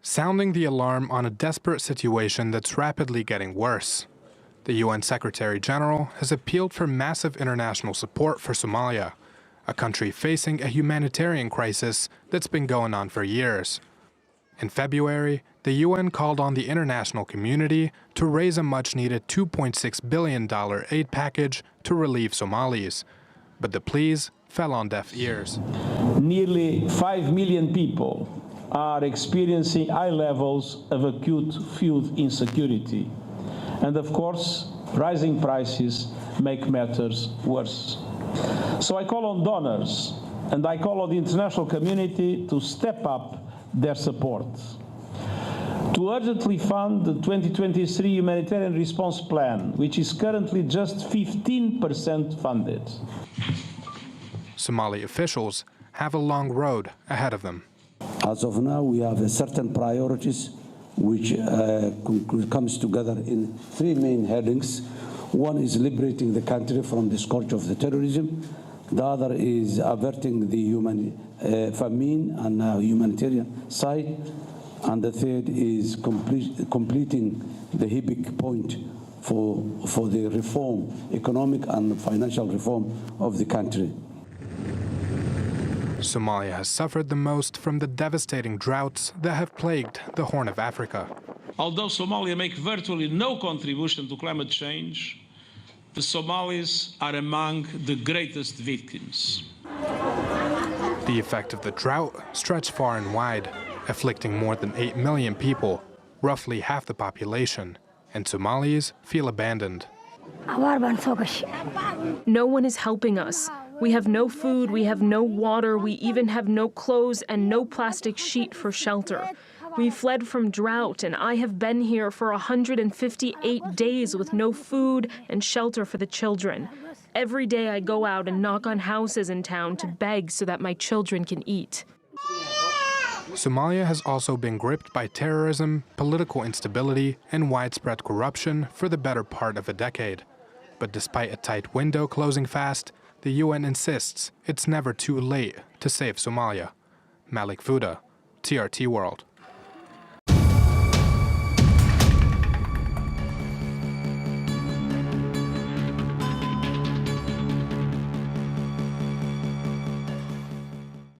sounding the alarm on a desperate situation that's rapidly getting worse. The UN Secretary General has appealed for massive international support for Somalia, a country facing a humanitarian crisis that's been going on for years. In February, the UN called on the international community to raise a much-needed $2.6 billion aid package to relieve Somalis, but the pleas fell on deaf ears. Nearly 5 million people are experiencing high levels of acute food insecurity. And of course, rising prices make matters worse. So I call on donors and I call on the international community to step up their support, to urgently fund the 2023 Humanitarian Response Plan, which is currently just 15% funded. Somali officials have a long road ahead of them. As of now, we have certain priorities which comes together in three main headings. One is liberating the country from the scourge of the terrorism. The other is averting the famine and humanitarian side. And the third is completing the HIPIC point for the reform, economic and financial reform of the country. Somalia has suffered the most from the devastating droughts that have plagued the Horn of Africa. Although Somalia makes virtually no contribution to climate change, the Somalis are among the greatest victims. The effect of the drought stretched far and wide, afflicting more than 8 million people, roughly half the population, and Somalis feel abandoned. No one is helping us. We have no food, we have no water, we even have no clothes and no plastic sheet for shelter. We fled from drought, and I have been here for 158 days with no food and shelter for the children. Every day I go out and knock on houses in town to beg so that my children can eat. Somalia has also been gripped by terrorism, political instability, and widespread corruption for the better part of a decade. But despite a tight window closing fast, the UN insists it's never too late to save Somalia. Malik Fuda, TRT World.